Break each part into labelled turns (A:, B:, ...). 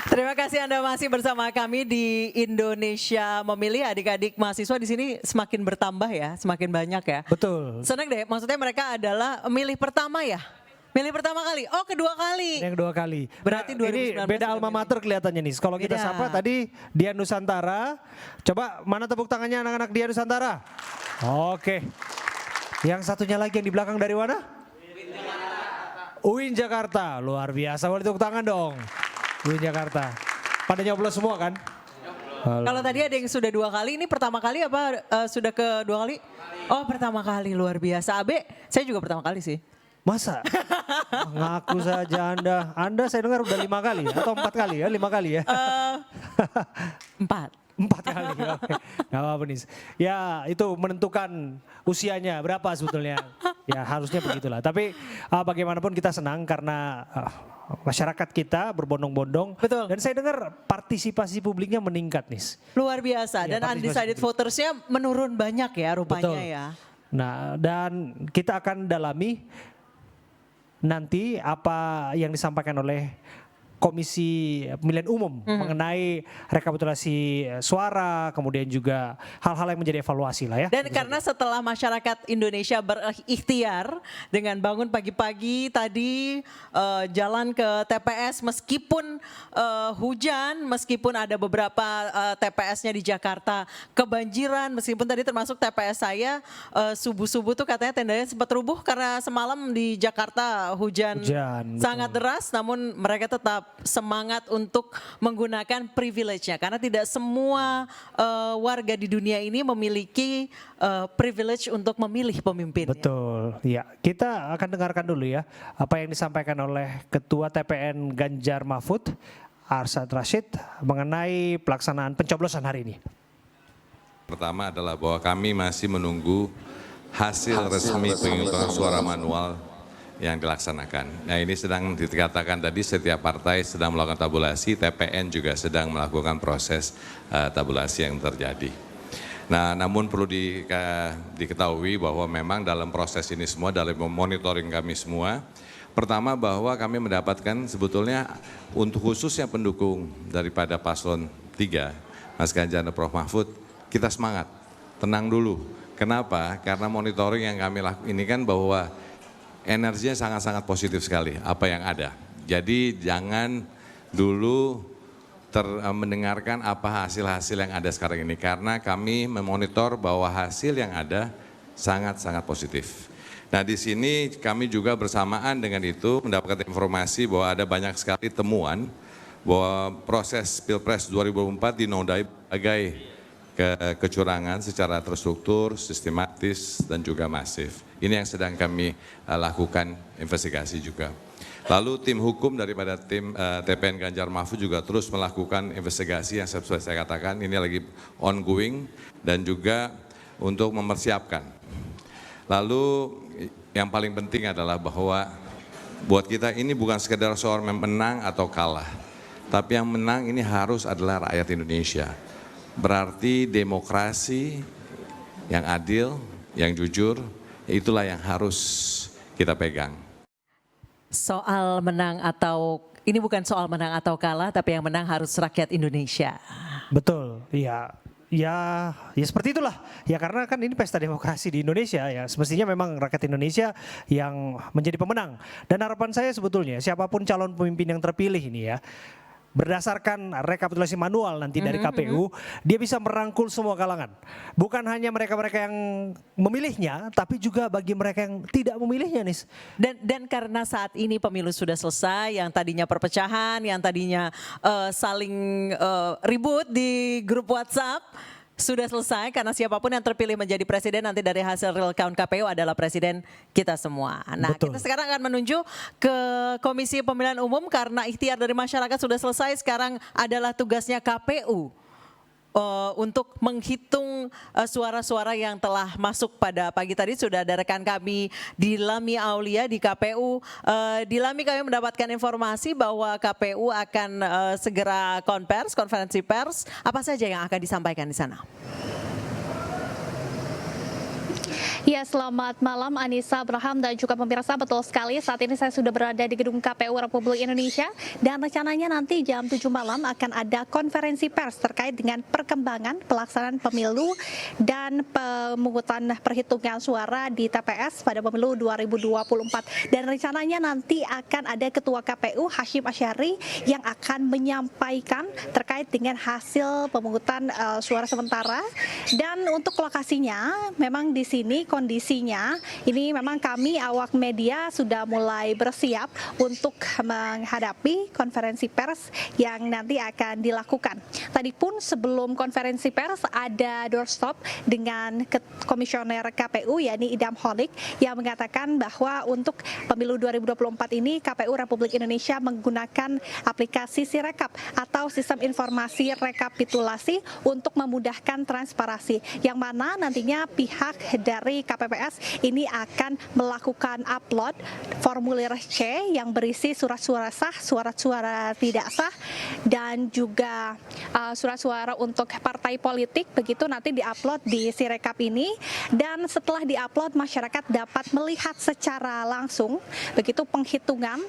A: Terima kasih Anda masih bersama kami di Indonesia Memilih. Adik-adik mahasiswa di sini semakin bertambah ya, semakin banyak ya.
B: Betul.
A: Senang deh, maksudnya mereka adalah milih pertama ya? Milih pertama kali? Oh kedua kali.
B: Yang kedua kali.
A: Berarti
B: ini
A: 2019
B: beda
A: sudah
B: alma
A: milih.
B: mater kelihatannya nih. Kalau kita
A: Beda.
B: sapa tadi Dian Nusantara. Coba mana tepuk tangannya anak-anak Dian Nusantara? Oke. Yang satunya lagi yang di belakang dari mana? UIN Jakarta. Luar biasa. Boleh tepuk tangan dong. UIN Jakarta. Pada nyoblos semua kan?
A: Kalau tadi ada yang sudah 2 kali, ini pertama kali apa sudah kedua kali? Oh pertama kali, luar biasa. Abe, saya juga pertama kali sih.
B: Masa? Ngaku saja Anda. Anda saya dengar udah 5 kali ya? Atau 4 kali ya? 5 kali ya?
A: 4.
B: 4 kali, oke. Gak apa-apa nih. Ya itu menentukan usianya berapa sebetulnya. Ya harusnya begitulah. Tapi bagaimanapun kita senang karena masyarakat kita berbondong-bondong.
A: Betul.
B: Dan saya dengar partisipasi publiknya meningkat nih.
A: Luar biasa,
B: Ya,
A: dan undecided votersnya menurun banyak ya rupanya
B: Betul.
A: ya.
B: Nah dan kita akan dalami nanti apa yang disampaikan oleh Komisi Pemilihan Umum mengenai rekapitulasi suara, kemudian juga hal-hal yang menjadi evaluasi lah ya.
A: Dan karena setelah masyarakat Indonesia berikhtiar dengan bangun pagi-pagi tadi jalan ke TPS meskipun hujan, meskipun ada beberapa TPS-nya di Jakarta kebanjiran, meskipun tadi termasuk TPS saya subuh-subuh tuh katanya tendanya sempat rubuh karena semalam di Jakarta hujan sangat deras, namun mereka tetap semangat untuk menggunakan privilege-nya karena tidak semua warga di dunia ini memiliki privilege untuk memilih pemimpin.
B: Betul, ya. Kita akan dengarkan dulu ya apa yang disampaikan oleh Ketua TPN Ganjar Mahfud, Arsyad Rashid mengenai pelaksanaan pencoblosan hari ini.
C: Pertama adalah bahwa kami masih menunggu hasil resmi penghitungan suara manual yang dilaksanakan. Nah ini sedang dikatakan tadi setiap partai sedang melakukan tabulasi, TPN juga sedang melakukan proses tabulasi yang terjadi. Nah namun perlu diketahui bahwa memang dalam proses ini semua, dalam monitoring kami semua, pertama bahwa kami mendapatkan sebetulnya untuk khususnya pendukung daripada paslon 3, Mas Ganjar dan Prof Mahfud, kita semangat, tenang dulu. Kenapa? Karena monitoring yang kami lakukan ini kan bahwa energinya sangat-sangat positif sekali apa yang ada. Jadi jangan dulu mendengarkan apa hasil-hasil yang ada sekarang ini. Karena kami memonitor bahwa hasil yang ada sangat-sangat positif. Nah di sini kami juga bersamaan dengan itu mendapatkan informasi bahwa ada banyak sekali temuan bahwa proses Pilpres 2024 dinodai sebagai kecurangan secara terstruktur, sistematis, dan juga masif. Ini yang sedang kami lakukan investigasi juga. Lalu tim hukum daripada tim TPN Ganjar Mahfud juga terus melakukan investigasi yang seperti saya katakan, ini lagi ongoing dan juga untuk mempersiapkan. Lalu yang paling penting adalah bahwa buat kita ini bukan sekedar soal menang atau kalah, tapi yang menang ini harus adalah rakyat Indonesia. Berarti demokrasi yang adil, yang jujur, itulah yang harus kita pegang.
A: Soal menang atau, ini bukan soal menang atau kalah, tapi yang menang harus rakyat Indonesia.
B: Betul, iya. Ya seperti itulah. Ya karena kan ini pesta demokrasi di Indonesia ya. Semestinya memang rakyat Indonesia yang menjadi pemenang. Dan harapan saya sebetulnya siapapun calon pemimpin yang terpilih ini ya, berdasarkan rekapitulasi manual nanti dari KPU, dia bisa merangkul semua kalangan. Bukan hanya mereka-mereka yang memilihnya, tapi juga bagi mereka yang tidak memilihnya nih.
A: Dan karena saat ini pemilu sudah selesai, yang tadinya perpecahan, yang tadinya saling ribut di grup WhatsApp, sudah selesai karena siapapun yang terpilih menjadi presiden nanti dari hasil real count KPU adalah presiden kita semua. Nah
B: Betul.
A: kita sekarang akan menuju ke Komisi Pemilihan Umum karena ikhtiar dari masyarakat sudah selesai, sekarang adalah tugasnya KPU untuk menghitung suara-suara yang telah masuk pada pagi tadi. Sudah ada rekan kami Dilami Aulia di KPU. Dilami, kami mendapatkan informasi bahwa KPU akan segera konferensi pers. Apa saja yang akan disampaikan di sana?
D: Ya, selamat malam Anissa, Abraham, dan juga pemirsa. Betul sekali, saat ini saya sudah berada di gedung KPU Republik Indonesia dan rencananya nanti jam 7 malam akan ada konferensi pers terkait dengan perkembangan pelaksanaan pemilu dan pemungutan perhitungan suara di TPS pada pemilu 2024. Dan rencananya nanti akan ada Ketua KPU Hashim Asyari yang akan menyampaikan terkait dengan hasil pemungutan suara sementara. Dan untuk lokasinya, memang di sini kondisinya ini memang kami awak media sudah mulai bersiap untuk menghadapi konferensi pers yang nanti akan dilakukan. Tadi pun sebelum konferensi pers ada doorstop dengan komisioner KPU yakni Idam Holik yang mengatakan bahwa untuk pemilu 2024 ini KPU Republik Indonesia menggunakan aplikasi Sirekap atau sistem informasi rekapitulasi untuk memudahkan transparansi, yang mana nantinya pihak dari KPPS ini akan melakukan upload formulir C yang berisi surat suara sah, surat suara tidak sah, dan juga surat suara untuk partai politik. Begitu nanti diupload di Sirekap ini, dan setelah diupload masyarakat dapat melihat secara langsung begitu penghitungan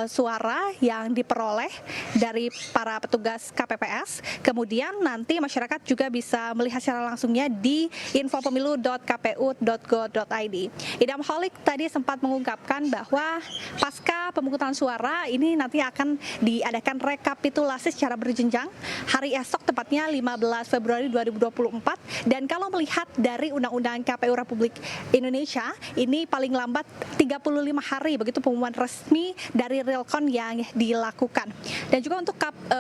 D: suara yang diperoleh dari para petugas KPPS. Kemudian nanti masyarakat juga bisa melihat secara langsungnya di infopemilu.kpu.go.id. Idam Holik tadi sempat mengungkapkan bahwa pasca pemungutan suara ini nanti akan diadakan rekapitulasi secara berjenjang hari esok, tepatnya 15 Februari 2024. Dan kalau melihat dari Undang-Undang KPU Republik Indonesia, ini paling lambat 35 hari begitu pengumuman resmi dari realcon yang dilakukan. Dan juga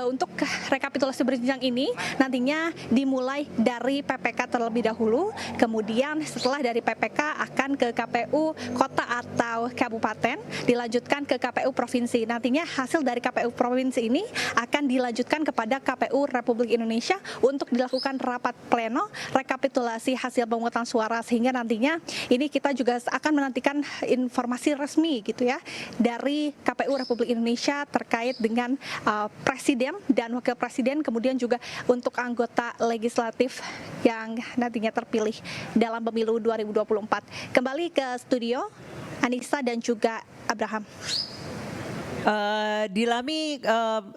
D: untuk rekapitulasi berjenjang ini nantinya dimulai dari PPK terlebih dahulu, kemudian setelah dari PPK akan ke KPU kota atau kabupaten, dilanjutkan ke KPU provinsi. Nantinya hasil dari KPU provinsi ini akan dilanjutkan kepada KPU Republik Indonesia untuk dilakukan rapat pleno rekapitulasi hasil pemungutan suara, sehingga nantinya ini kita juga akan menantikan informasi resmi gitu ya dari KPU Republik Indonesia terkait dengan presiden dan wakil presiden, kemudian juga untuk anggota legislatif yang nantinya terpilih dalam pemilu 2024. Kembali ke studio, Anissa dan juga Abraham.
A: Dilami,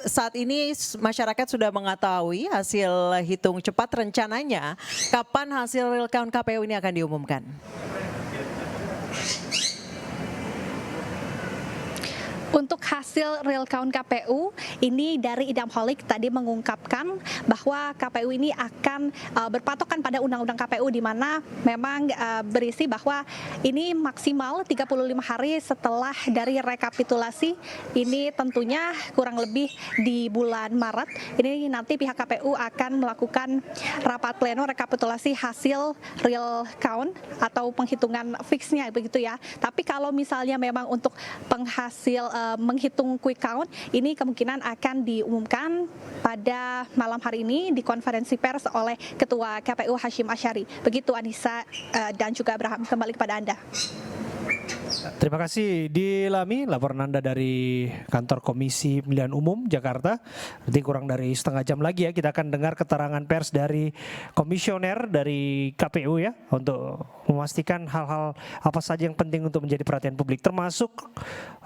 A: saat ini masyarakat sudah mengetahui hasil hitung cepat. Rencananya kapan hasil real count KPU ini akan diumumkan?
D: Untuk hasil real count KPU ini dari Idam Holik tadi mengungkapkan bahwa KPU ini akan berpatokan pada Undang-Undang KPU, di mana memang berisi bahwa ini maksimal 35 hari setelah dari rekapitulasi. Ini tentunya kurang lebih di bulan Maret. Ini nanti pihak KPU akan melakukan rapat pleno rekapitulasi hasil real count atau penghitungan fixnya begitu ya. Tapi kalau misalnya memang untuk menghitung quick count ini kemungkinan akan diumumkan pada malam hari ini di konferensi pers oleh Ketua KPU Hashim Asyari. Begitu Anissa dan juga Abraham, kembali kepada Anda.
B: Terima kasih Dilami, laporan Anda dari kantor Komisi Pemilihan Umum Jakarta. Nanti kurang dari setengah jam lagi ya kita akan dengar keterangan pers dari komisioner dari KPU ya, untuk memastikan hal-hal apa saja yang penting untuk menjadi perhatian publik, termasuk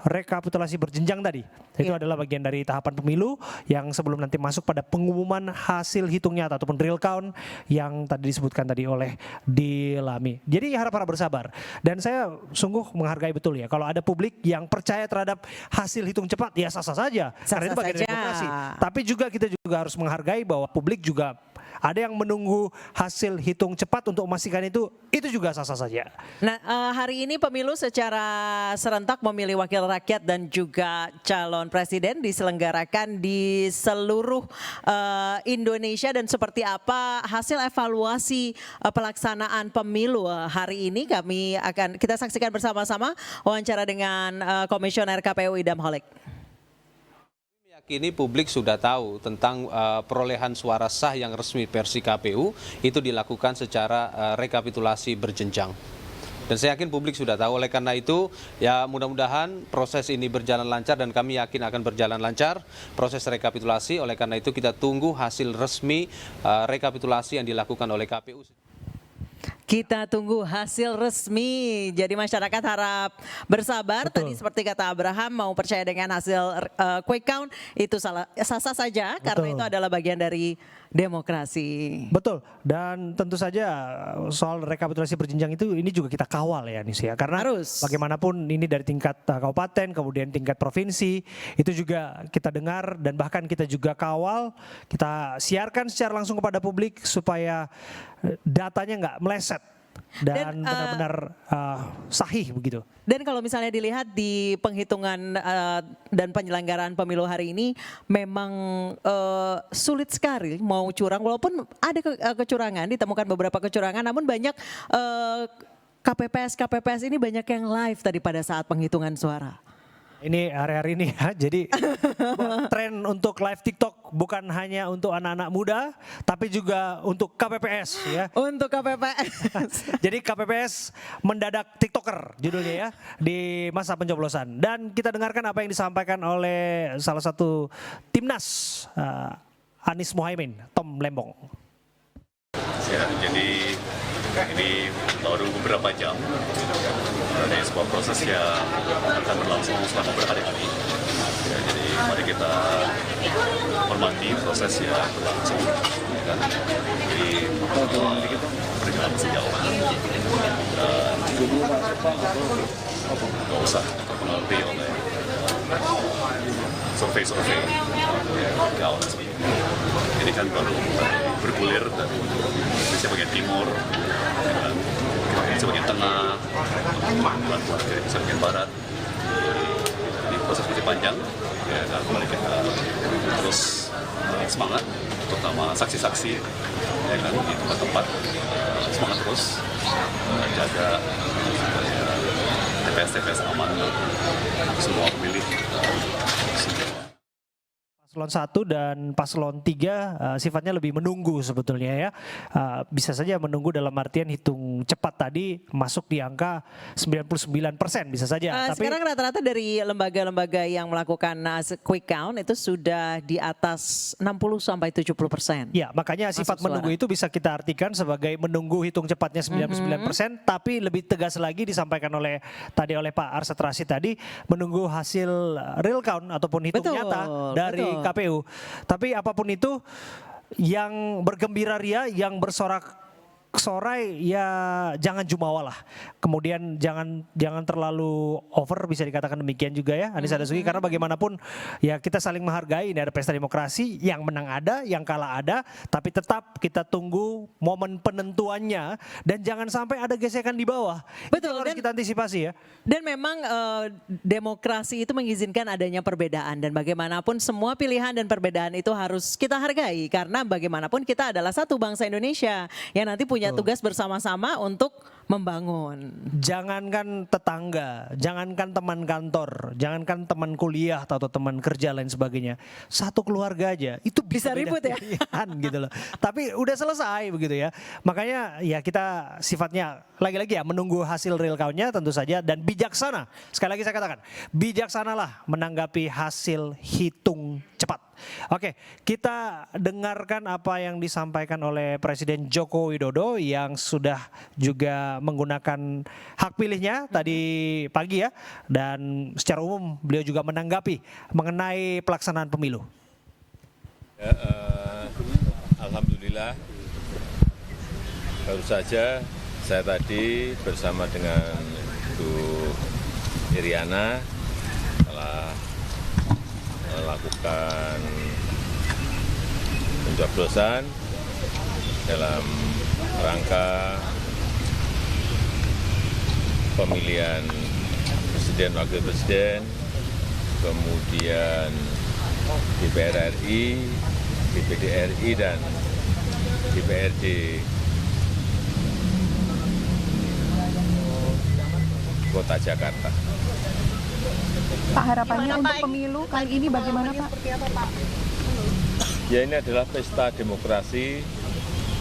B: rekapitulasi berjenjang tadi. Itu adalah bagian dari tahapan pemilu yang sebelum nanti masuk pada pengumuman hasil hitung nyata ataupun real count yang tadi disebutkan tadi oleh Dilami. Jadi harap-harap bersabar, dan saya sungguh menghargai betul ya kalau ada publik yang percaya terhadap hasil hitung cepat, ya sah-sah saja, karena itu bagian dari demokrasi. Tapi juga kita juga harus menghargai bahwa publik juga ada yang menunggu hasil hitung cepat untuk memastikan itu juga sah-sah saja.
A: Nah, hari ini pemilu secara serentak memilih wakil rakyat dan juga calon presiden diselenggarakan di seluruh Indonesia, dan seperti apa hasil evaluasi pelaksanaan pemilu hari ini kita saksikan bersama-sama wawancara dengan Komisioner KPU Idam Holik.
E: Kini publik sudah tahu tentang perolehan suara sah yang resmi versi KPU itu dilakukan secara rekapitulasi berjenjang. Dan saya yakin publik sudah tahu, oleh karena itu ya mudah-mudahan proses ini berjalan lancar, dan kami yakin akan berjalan lancar proses rekapitulasi. Oleh karena itu kita tunggu hasil resmi rekapitulasi yang dilakukan oleh KPU.
A: Kita tunggu hasil resmi. Jadi masyarakat harap bersabar.
B: Betul.
A: Tadi seperti kata Abraham, mau percaya dengan hasil quick count itu sah-sah saja karena
B: Betul.
A: itu adalah bagian dari demokrasi.
B: Betul, dan tentu saja soal rekapitulasi berjenjang itu ini juga kita kawal ya Nis ya, karena
A: Harus.
B: bagaimanapun ini dari tingkat kabupaten kemudian tingkat provinsi itu juga kita dengar dan bahkan kita juga kawal, kita siarkan secara langsung kepada publik supaya datanya nggak meleset dan benar-benar sahih begitu.
A: Dan kalau misalnya dilihat di penghitungan dan penyelenggaraan pemilu hari ini memang sulit sekali mau curang, walaupun ada kecurangan, ditemukan beberapa kecurangan, namun banyak KPPS ini banyak yang live tadi pada saat penghitungan suara.
B: Ini hari-hari ini ya, jadi tren untuk live TikTok bukan hanya untuk anak-anak muda, tapi juga untuk KPPS ya.
A: Untuk KPPS.
B: Jadi KPPS mendadak TikToker judulnya ya di masa pencoblosan. Dan kita dengarkan apa yang disampaikan oleh salah satu timnas Anies Mohaimin, Tom Lembong.
F: Ya, jadi ini baru beberapa jam dari sebuah proses yang akan berlangsung selama berhari-hari. Ya, jadi mari kita hormati proses yang berlangsung. Ya, jadi berjalan sejauh dan nggak usah terpengaruhi oleh survei-survei gaul seperti ini. Ini kan baru bergulir dari Indonesia bagian timur, dan Indonesia bagian tengah, ke Indonesia bagian barat. Jadi proses masih panjang, ya, dan mari kita terus semangat, terutama saksi-saksi ya kan, di tempat-tempat, semangat terus jaga supaya TPS aman, semua pemilih
B: Paslon 1 dan Paslon 3 sifatnya lebih menunggu sebetulnya ya. Bisa saja menunggu dalam artian hitung cepat tadi masuk di angka 99% bisa saja. Tapi
A: Sekarang rata-rata dari lembaga-lembaga yang melakukan quick count itu sudah di atas 60-70%.
B: ya, makanya sifat
A: Masuk
B: menunggu
A: suara.
B: itu bisa kita artikan sebagai menunggu hitung cepatnya 99%, tapi lebih tegas lagi disampaikan oleh Pak Arsyad Rashid tadi, menunggu hasil real count ataupun hitung
A: Betul,
B: nyata dari
A: betul.
B: KPU. Tapi apapun itu, yang bergembira ria, yang bersorak-sorai ya jangan jumawa lah. Kemudian jangan terlalu over, bisa dikatakan demikian juga ya Anissa Dasuki, karena bagaimanapun ya kita saling menghargai, ini ada pesta demokrasi, yang menang ada, yang kalah ada, tapi tetap kita tunggu momen penentuannya dan jangan sampai ada gesekan di bawah.
A: Betul,
B: Itu yang harus
A: dan-
B: kita antisipasi ya.
A: Dan memang demokrasi itu mengizinkan adanya perbedaan, dan bagaimanapun semua pilihan dan perbedaan itu harus kita hargai, karena bagaimanapun kita adalah satu bangsa Indonesia yang nanti punya tugas bersama-sama untuk membangun.
B: Jangankan tetangga, jangankan teman kantor, jangankan teman kuliah atau teman kerja lain sebagainya. Satu keluarga aja itu
A: Bisa
B: beda
A: ribut ya?
B: pilihan gitu loh. Tapi udah selesai begitu ya. Makanya ya kita sifatnya lagi-lagi ya menunggu hasil real count-nya tentu saja, dan bijaksana. Sekali lagi saya katakan, bijaksanalah menanggapi hasil hitung cepat. Oke, kita dengarkan apa yang disampaikan oleh Presiden Joko Widodo yang sudah juga menggunakan hak pilihnya tadi pagi ya, dan secara umum beliau juga menanggapi mengenai pelaksanaan pemilu.
G: Ya, alhamdulillah, baru saja saya tadi bersama dengan Bu Iriana telah melakukan pencoblosan dalam rangka pemilihan presiden, wakil presiden, kemudian DPR RI, DPD RI, dan DPRD Kota Jakarta.
H: Pak, harapannya untuk pemilu kali ini bagaimana Pak?
G: Ya, ini adalah pesta demokrasi.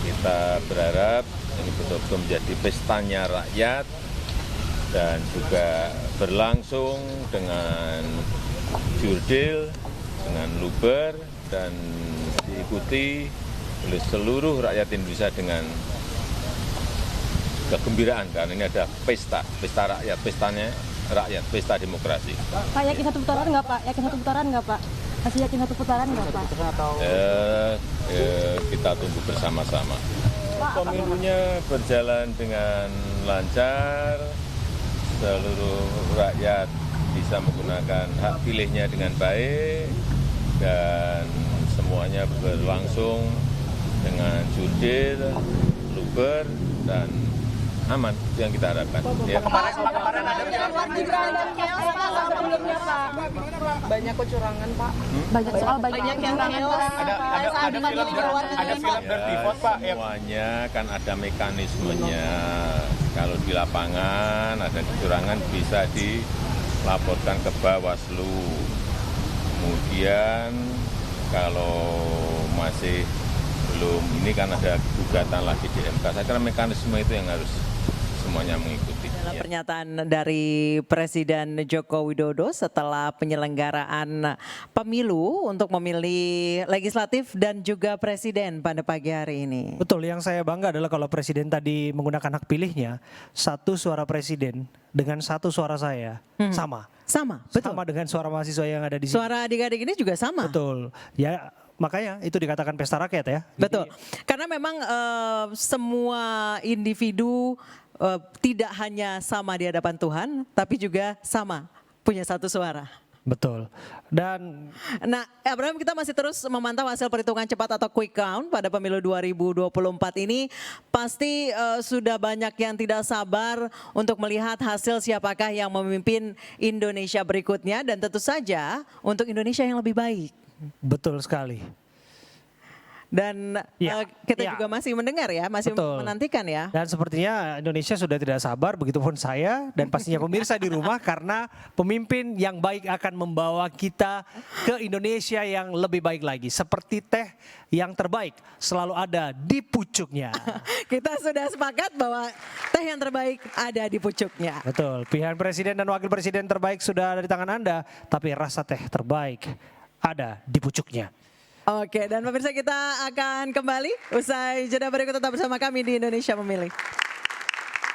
G: Kita berharap ini betul-betul menjadi pestanya rakyat dan juga berlangsung dengan jurdil, dengan luber, dan diikuti oleh seluruh rakyat Indonesia dengan kegembiraan karena ini ada pesta rakyat, pestanya rakyat, pesta demokrasi.
I: Pak, yakin satu putaran nggak Pak? Yakin satu putaran nggak Pak? Masih yakin satu putaran nggak Pak?
G: Kita tunggu bersama-sama. Pemilunya berjalan dengan lancar, seluruh rakyat bisa menggunakan hak pilihnya dengan baik, dan semuanya berlangsung dengan jurdil, luber, dan aman. Itu yang kita harapkan. Ya.
H: Kemarin ada banyak kecurangan Pak.
I: Banyak soal banyak yang
G: Ada film berpivot Pak. Semuanya kan ada mekanismenya. Kalau di lapangan ada kecurangan bisa dilaporkan ke Bawaslu. Kemudian kalau masih belum, ini kan ada gugatan lagi di MK. Saya kira mekanisme itu yang harus semuanya mengikuti.
A: Dalam pernyataan dari Presiden Joko Widodo setelah penyelenggaraan pemilu untuk memilih legislatif dan juga presiden pada pagi hari ini.
B: Betul, yang saya bangga adalah kalau presiden tadi menggunakan hak pilihnya, satu suara presiden dengan satu suara saya sama.
A: Sama, betul.
B: Sama dengan suara mahasiswa yang ada di sini.
A: Suara adik-adik ini juga sama.
B: Betul. Ya, makanya itu dikatakan pesta rakyat ya.
A: Betul. Karena memang semua individu tidak hanya sama di hadapan Tuhan, tapi juga sama punya satu suara.
B: Betul. Dan
A: Nah, Abraham, kita masih terus memantau hasil perhitungan cepat atau quick count pada pemilu 2024 ini. Pasti sudah banyak yang tidak sabar untuk melihat hasil siapakah yang memimpin Indonesia berikutnya, dan tentu saja untuk Indonesia yang lebih baik.
B: betul sekali.
A: Dan kita juga masih mendengar ya, masih
B: Betul.
A: menantikan ya.
B: Dan sepertinya Indonesia sudah tidak sabar, begitupun saya dan pastinya pemirsa di rumah, karena pemimpin yang baik akan membawa kita ke Indonesia yang lebih baik lagi. Seperti teh yang terbaik selalu ada di pucuknya.
A: Kita sudah sepakat bahwa teh yang terbaik ada di pucuknya.
B: Betul, pilihan presiden dan wakil presiden terbaik sudah ada di tangan Anda, tapi rasa teh terbaik ada di pucuknya.
A: Oke, dan pemirsa, kita akan kembali usai jeda berikut, tetap bersama kami di Indonesia Memilih.